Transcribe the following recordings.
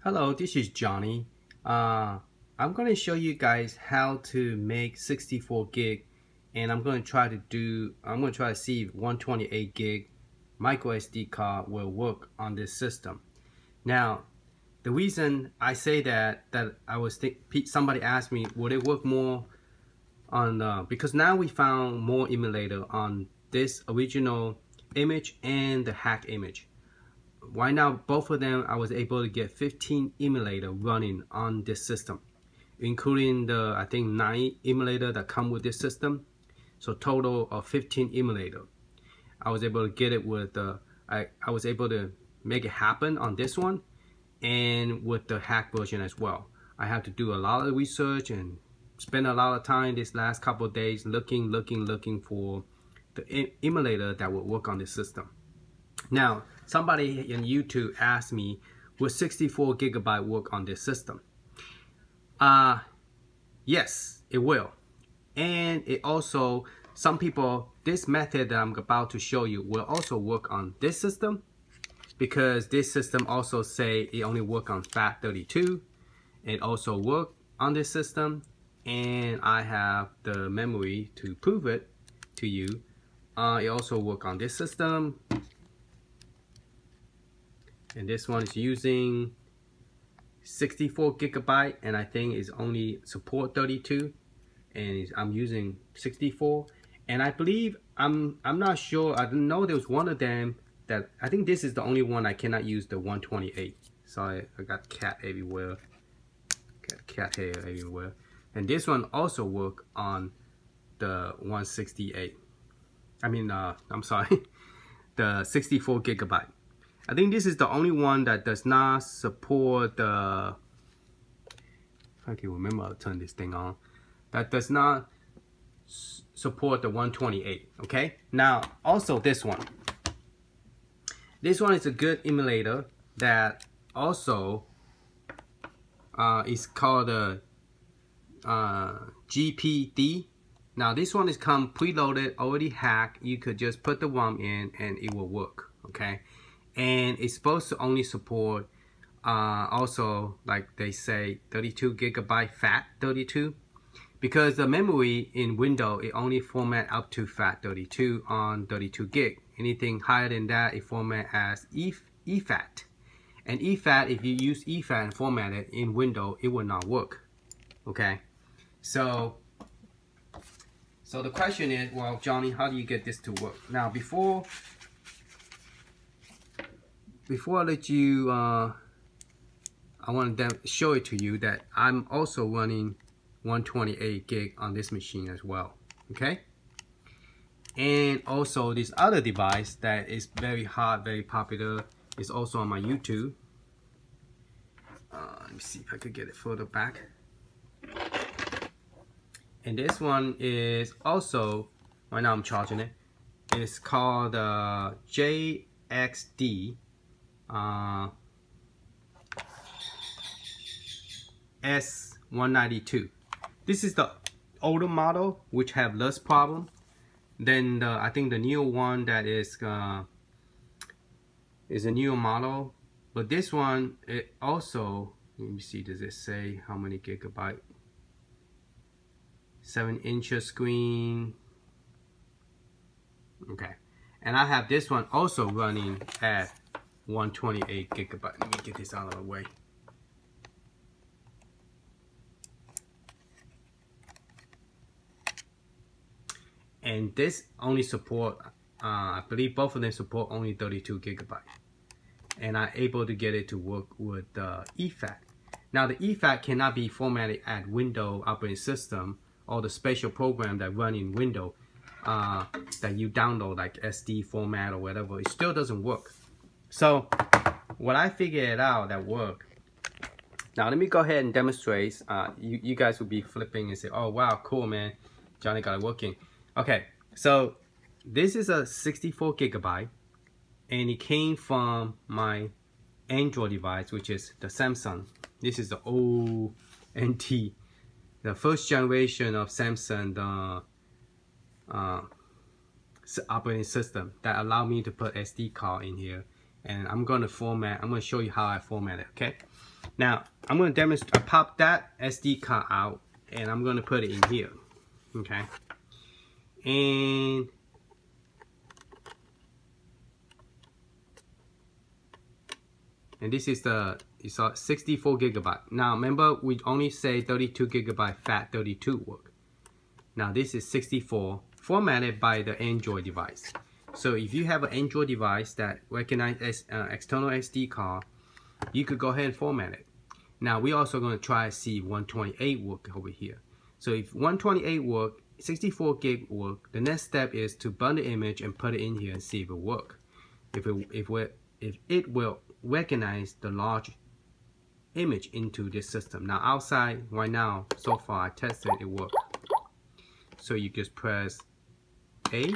Hello, this is Johnny. I'm going to show you guys how to make 64 gig, and I'm going to try to see if 128 gig microSD card will work on this system. Now, the reason I say that somebody asked me, would it work more on because now we found more emulator on this original image and the hack image. Right now, both of them, I was able to get 15 emulator running on this system, including the, I think, 9 emulator that come with this system. So total of 15 emulator. I was able to get it with I was able to make it happen on this one and with the hack version as well. I have to do a lot of research and spend a lot of time this last couple of days looking for the emulator that will work on this system. Now, somebody in YouTube asked me, will 64 gigabyte work on this system? Yes, it will. And it also, some people, this method that I'm about to show you will also work on this system, because this system also say it only work on FAT32. It also work on this system, and I have the memory to prove it to you. It also work on this system. And this one is using 64 gigabyte, and I think it's only support 32, and I'm using 64. And I believe, I'm not sure, I didn't know there was one of them that, I think this is the only one I cannot use the 128. Sorry, I got cat everywhere. Got cat hair everywhere. And this one also work on the 168. I'm sorry, the 64 gigabyte. I think this is the only one that does not support the, if I can remember, I'll turn this thing on, that does not support the 128, okay? Now, also this one. This one is a good emulator that also is called a GPD. Now, this one is come preloaded, already hacked. You could just put the ROM in and it will work, okay? And it's supposed to only support also, like they say, 32 gigabyte FAT32, because the memory in Windows, it only format up to FAT32 on 32 gig. Anything higher than that, it format as exFAT. And exFAT, if you use exFAT and format it in Windows, it will not work. Okay, so the question is, well, Johnny, how do you get this to work? Now, before I let you, I want to show it to you that I'm also running 128 gig on this machine as well, okay? And also this other device that is very hot, very popular, is also on my YouTube. Let me see if I could get it further back. And this one is also, right now I'm charging it, it's called JXD S192. This is the older model which have less problem than I think the newer one that is a newer model. But this one, it also, let me see, does it say how many gigabyte? 7-inch screen. Okay, and I have this one also running at 128 gigabyte. Let me get this out of the way. And this only support, I believe both of them support only 32 gigabyte. And I'm able to get it to work with the exFAT. Now the exFAT cannot be formatted at Windows operating system or the special program that run in Windows that you download, like SDFormat or whatever. It still doesn't work. So what I figured out that worked. Now let me go ahead and demonstrate. You guys will be flipping and say, oh wow, cool man, Johnny got it working. Okay, so this is a 64 gigabyte, and it came from my Android device, which is the Samsung. This is the old NT, the first generation of Samsung operating system that allowed me to put SD card in here. And I'm going to show you how I format it, okay? Now I'm going to demonstrate. I pop that SD card out and I'm going to put it in here. Okay. And this is it's a 64 gigabyte. Now remember, we only say 32 gigabyte FAT32 work. Now this is 64 formatted by the Android device. So if you have an Android device that recognizes external SD card, you could go ahead and format it. Now we're also going to try to see 128 work over here. So if 128 work, 64 gig work, the next step is to burn the image and put it in here and see if it works. If it will recognize the large image into this system. Now outside right now, so far I tested it worked. So you just press A.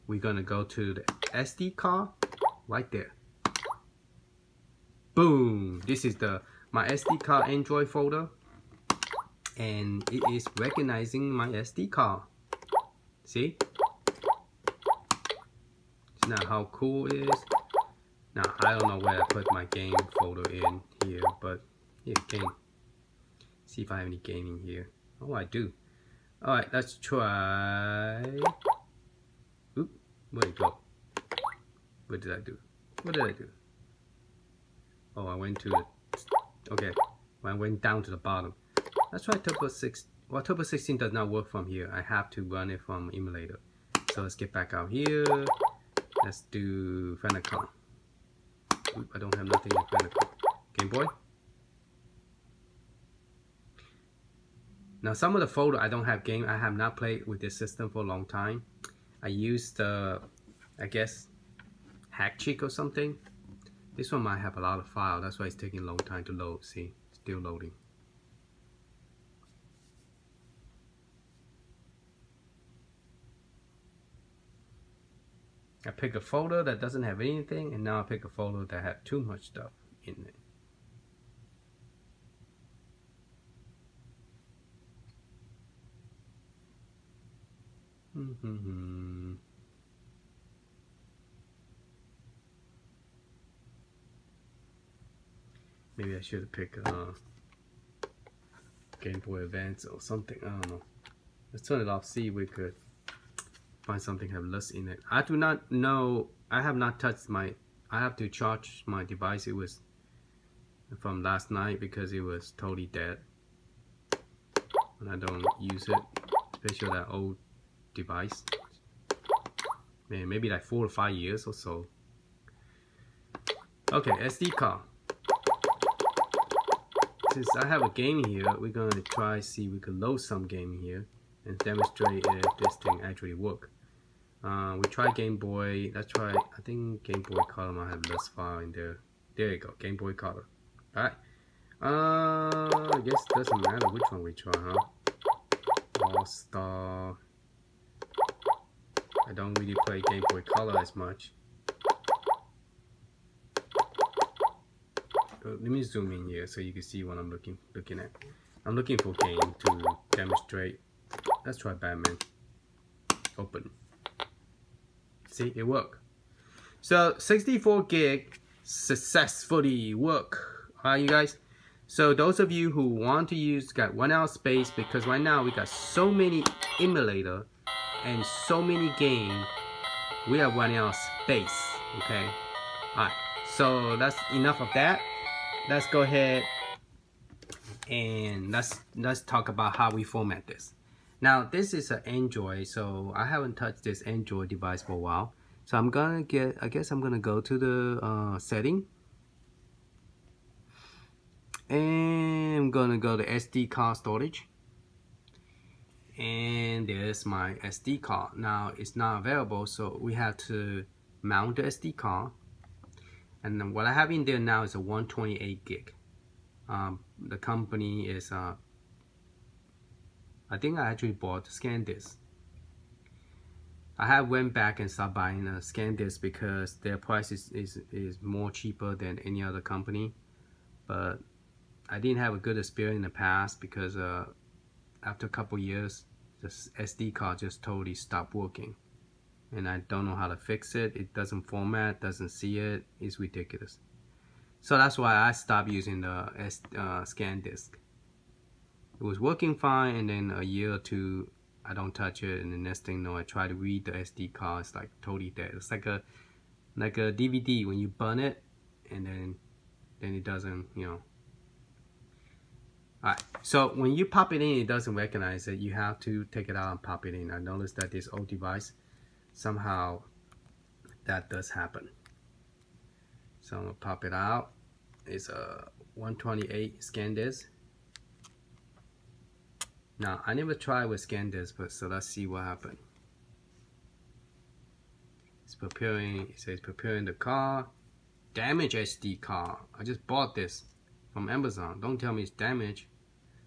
We're gonna go to the SD card right there. Boom! This is my SD card Android folder, and it is recognizing my SD card. See? Now how cool it is. Now I don't know where I put my game folder in here, but here, game. See if I have any game in here. Oh, I do. All right, let's try. Oop, where'd it go? What did I do? What did I do? Oh, I went to the. Okay, I went down to the bottom. Let's try Turbo 6. Well, Turbo 16 does not work from here. I have to run it from emulator. So let's get back out here. Let's do Famicom. Oop, I don't have nothing in Famicom. Game Boy. Now some of the folder I don't have game. I have not played with this system for a long time. I used I guess hack trick or something. This one might have a lot of files. That's why it's taking a long time to load. See, still loading. I pick a folder that doesn't have anything, and now I pick a folder that has too much stuff in it. Maybe I should have picked Game Boy Advance or something. I don't know. Let's turn it off. See if we could find something have less in it. I do not know. I have not touched my. I have to charge my device. It was from last night because it was totally dead, and I don't use it, especially that old device. Man, maybe like 4 or 5 years or so. Okay, SD card. Since I have a game here, we're gonna try see if we can load some game here and demonstrate if this thing actually work. We try Game Boy. Let's try. I think Game Boy Color might have less file in there. There you go, Game Boy Color. All right. I guess it doesn't matter which one we try, huh? All Star. I don't really play Game Boy Color as much. Let me zoom in here so you can see what I'm looking at. I'm looking for game to demonstrate. Let's try Batman. Open. See, it worked. So 64 gig successfully work. Alright, you guys. So those of you who want to use, got 1 hour space, because right now we got so many emulator and so many games, we are running out of space. Okay. Alright. So that's enough of that. Let's go ahead and let's talk about how we format this. Now this is an Android, so I haven't touched this Android device for a while. So I'm gonna I guess I'm gonna go to the setting, and I'm gonna go to SD card storage, and there's my SD card. Now it's not available, so we have to mount the SD card. And then what I have in there now is a 128 gig. The company is, I think I actually bought ScanDisk. I have went back and started buying a ScanDisk because their price is more cheaper than any other company. But I didn't have a good experience in the past because after a couple years, the SD card just totally stopped working. And I don't know how to fix it. It doesn't format, doesn't see it. It's ridiculous. So that's why I stopped using the scan disk. It was working fine, and then a year or two I don't touch it, and the next thing you know, I try to read the SD card. It's like totally dead. It's like a DVD when you burn it, and then it doesn't, you know. Alright, so when you pop it in, it doesn't recognize it. You have to take it out and pop it in. I noticed that this old device, somehow that does happen. So I'm gonna pop it out. It's a 128 scan disk. Now I never tried with scan disk, but so let's see what happened. It's preparing. It says preparing the card. Damaged SD card. I just bought this from Amazon. Don't tell me it's damaged.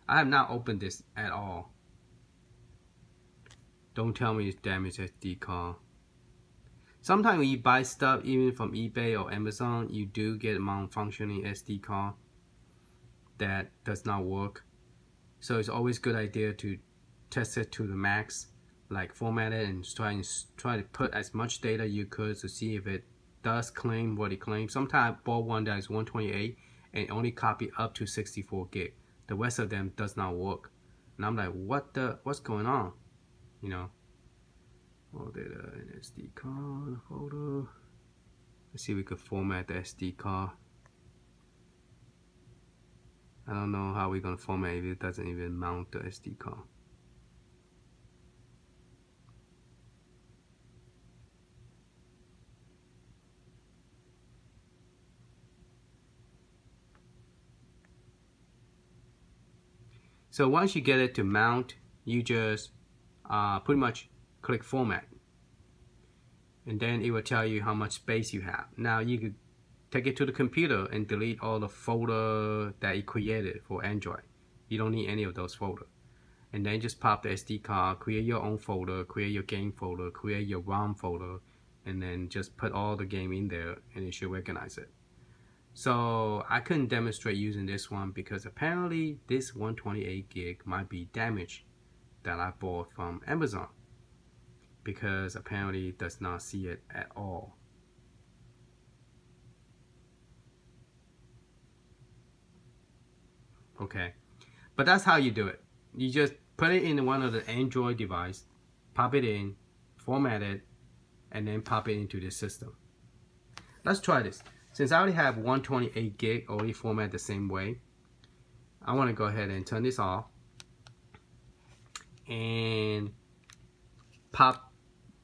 I have not opened this at all. Don't tell me it's damaged SD card. Sometimes when you buy stuff, even from eBay or Amazon, you do get a malfunctioning SD card that does not work. So it's always a good idea to test it to the max, like format it and try to put as much data you could to see if it does claim what it claims. Sometimes I bought one that is 128 and only copy up to 64 gig. The rest of them does not work. And I'm like, what's going on? You know? All data in SD card folder. Let's see if we could format the SD card. I don't know how we're gonna format if it doesn't even mount the SD card. So once you get it to mount, you just pretty much click format, and then it will tell you how much space you have. Now you could take it to the computer and delete all the folder that you created for Android. You don't need any of those folders. And then just pop the SD card, create your own folder, create your game folder, create your ROM folder, and then just put all the game in there and it should recognize it. So I couldn't demonstrate using this one because apparently this 128 gig might be damaged that I bought from Amazon, because apparently it does not see it at all. Okay, but that's how you do it. You just put it in one of the Android device, pop it in, format it, and then pop it into the system. Let's try this. Since I already have 128 gig already formatted the same way, I want to go ahead and turn this off and pop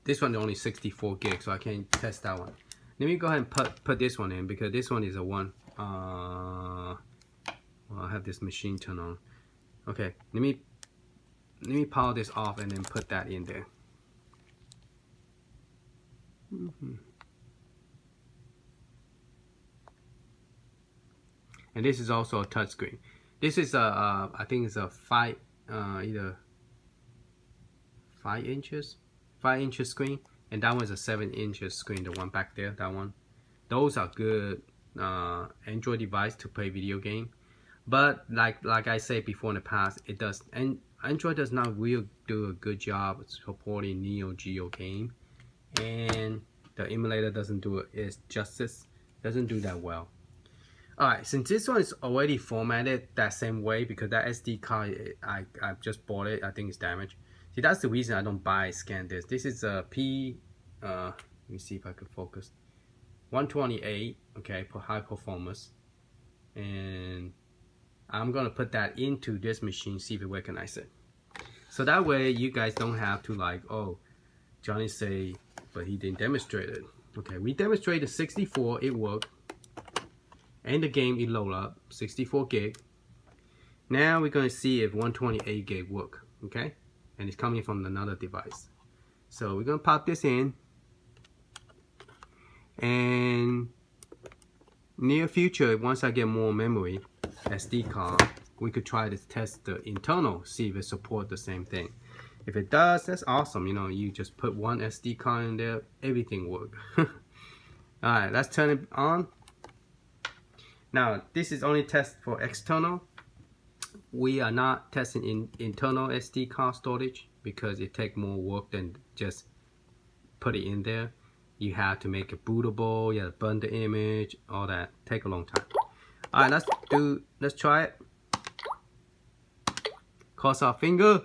this one. Only 64 gig, so I can't test that one. Let me go ahead and put this one in, because this one is a one. Well, I have this machine turned on. Okay, let me power this off and then put that in there. And this is also a touchscreen. This is a I think it's a either 5 inches screen, and that one's a 7 inches screen. The one back there, that one. Those are good Android device to play video game. But like I said before in the past, it does, and Android does not really do a good job supporting NeoGeo game, and the emulator doesn't do it justice. Doesn't do that well. Alright, since this one is already formatted that same way, because that SD card I just bought it, I think it's damaged. See, that's the reason I don't buy scan disk. This is a let me see if I could focus. 128, okay, for high performance, and I'm gonna put that into this machine, see if it recognizes it. So that way you guys don't have to like, oh, Johnny say, but he didn't demonstrate it. Okay, we demonstrated 64, it worked. And the game it load up, 64 gig. Now we're gonna see if 128 gig work, okay? And it's coming from another device. So we're gonna pop this in. And near future, once I get more memory, SD card, we could try to test the internal, see if it supports the same thing. If it does, that's awesome. You know, you just put one SD card in there, everything works. Alright, let's turn it on. Now, this is only test for external. We are not testing in internal SD card storage because it takes more work than just put it in there. You have to make it bootable, you have to burn the image, all that. Take a long time. All right, let's try it. Cross our finger.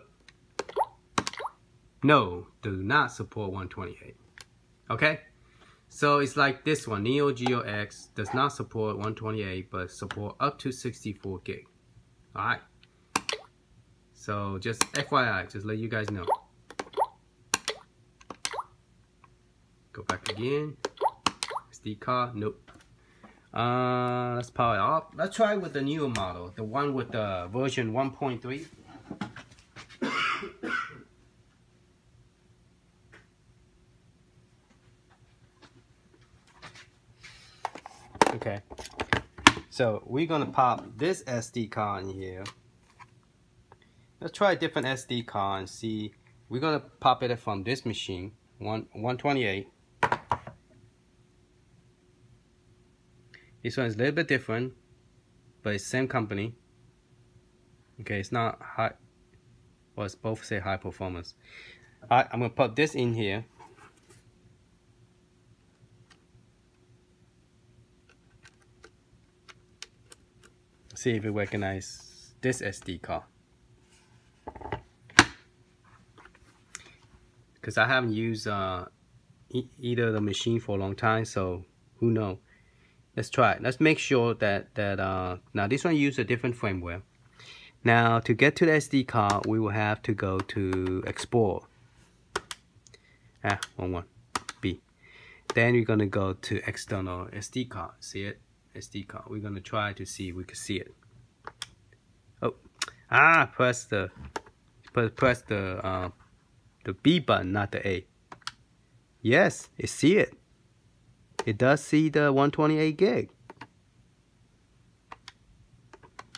No, do not support 128. Okay, so it's like this one. NeogeoX does not support 128, but support up to 64 gig. All right. So just FYI, just let you guys know. Go back again. SD card, nope. Let's power it off. Let's try with the newer model, the one with the version 1.3. Okay, so we're gonna pop this SD card in here. Let's try a different SD card and see. We're gonna pop it from this machine, 128. This one is a little bit different, but it's same company. Okay, it's not high. Well, it's both say high performance. Alright, I'm gonna put this in here. See if it recognizes this SD card. Because I haven't used either of the machine for a long time, so who knows. Let's try it. Let's make sure that now this one uses a different firmware. Now to get to the SD card, we will have to go to export. B. Then we're gonna go to external SD card. See it? SD card. We're gonna try to see if we can see it. Oh, press the B button, not the A. Yes, it see it. It does see the 128 gig.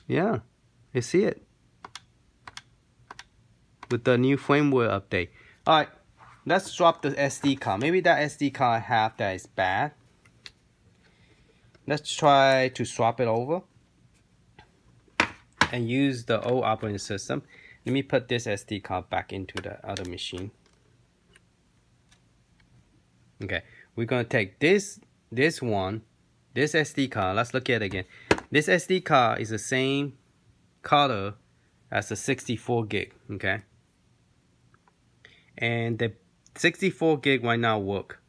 Yeah, it see it with the new firmware update. All right, let's swap the SD card. Maybe that SD card I have that is bad. Let's try to swap it over and use the old operating system. Let me put this SD card back into the other machine. Okay, we're gonna take this SD card. Let's look at it again. This SD card is the same color as the 64 gig. Okay, and the 64 gig right now work.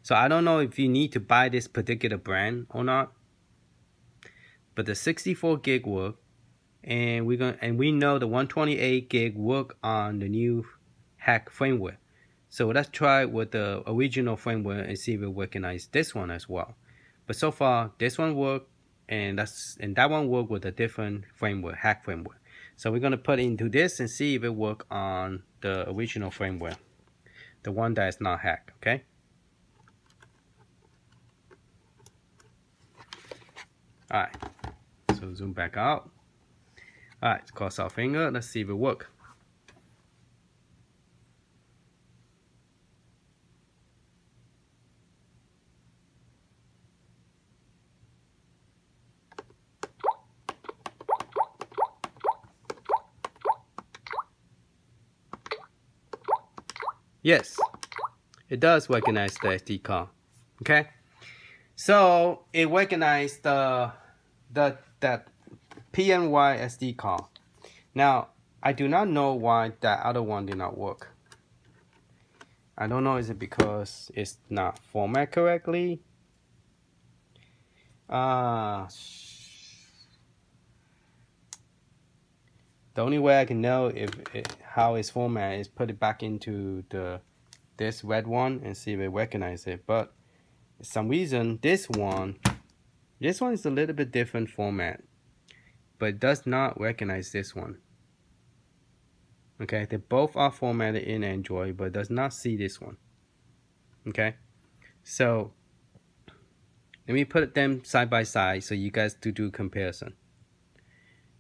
So I don't know if you need to buy this particular brand or not, but the 64 gig work, and we know the 128 gig work on the new hack firmware. So let's try with the original firmware and see if it recognizes this one as well. But so far this one worked, and that one worked with a different firmware, hack firmware. So we're gonna put into this and see if it works on the original firmware, the one that is not hacked. Okay. All right. So zoom back out. All right. Cross our finger. Let's see if it works. Yes, it does recognize the SD card. Okay, so it recognized that PNY SD card. Now I do not know why that other one did not work. I don't know, is it because it's not formatted correctly? The only way I can know how it's formatted is put it back into this red one and see if it recognizes it. But for some reason this one is a little bit different format, but it does not recognize this one. Okay, they both are formatted in Android, but it does not see this one. Okay, so let me put them side by side so you guys do comparison.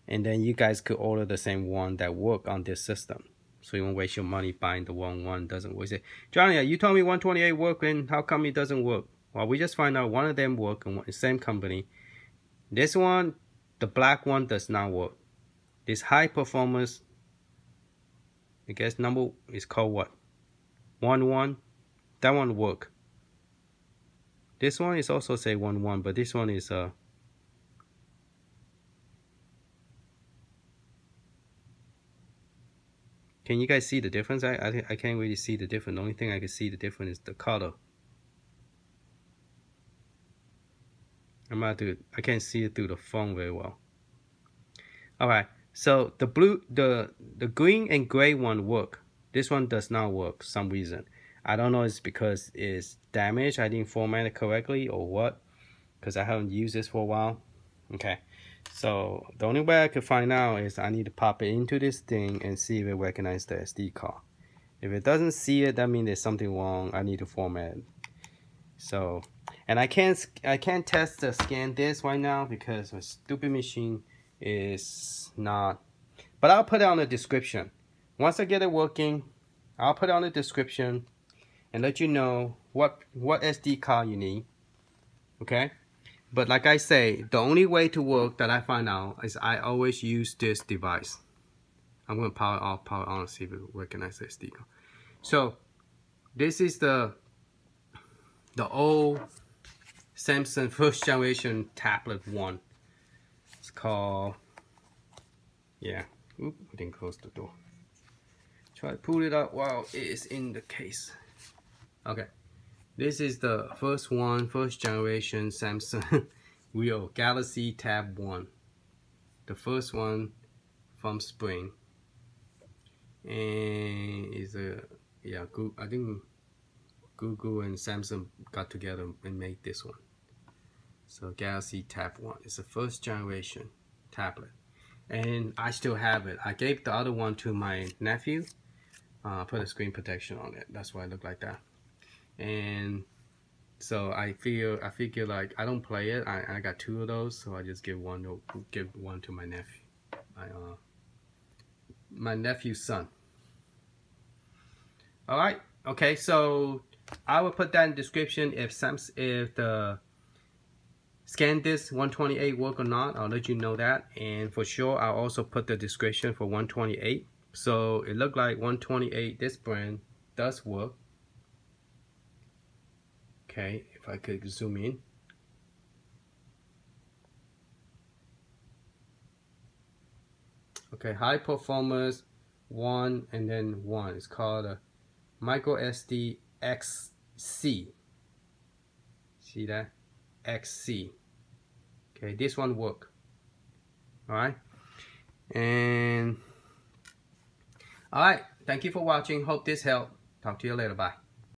And then you guys could order the same one that work on this system, so you won't waste your money buying the wrong one. Doesn't work. Say, Johnny, you told me 128 work, and how come it doesn't work? Well, we just find out one of them work in the same company. This one, the black one, does not work. This high performance, I guess number is called what? 11. That one work. This one is also say 11, but this one is Can you guys see the difference? I can't really see the difference. The only thing I can see the difference is the color. I can't see it through the phone very well. Alright, so the green and gray one work. This one does not work for some reason. I don't know, it's because it's damaged, I didn't format it correctly or what, because I haven't used this for a while. Okay, so the only way I could find out is I need to pop it into this thing and see if it recognizes the SD card. If it doesn't see it, that means there's something wrong. I need to format it. So, and I can't test the scan disk right now because my stupid machine is not. But I'll put it on the description. Once I get it working, I'll put it on the description and let you know what SD card you need. Okay. But like I say, the only way to work that I find out is I always use this device. I'm going to power off, power on, see if it recognizes the SD card. So this is the old Samsung first generation tablet one. It's called, yeah. Oop, I didn't close the door. Try to pull it out while it is in the case. Okay. This is the first generation Samsung Real Galaxy Tab 1. The first one from spring. And is a, yeah, I think Google and Samsung got together and made this one. So Galaxy Tab 1. It's the first generation tablet. And I still have it. I gave the other one to my nephew. Put a screen protection on it. That's why it looked like that. And so I figure like I don't play it. I got two of those, so I just give one to my nephew, my nephew's son. All right, okay. So I will put that in the description if the scan disk 128 work or not. I'll let you know that, and for sure I'll also put the description for 128. So it looked like 128. This brand does work. Okay, if I could zoom in. Okay, high performance 1 and then 1. It's called a MicroSDXC. See that? XC. Okay, this one work. Alright. And alright, thank you for watching. Hope this helped. Talk to you later. Bye.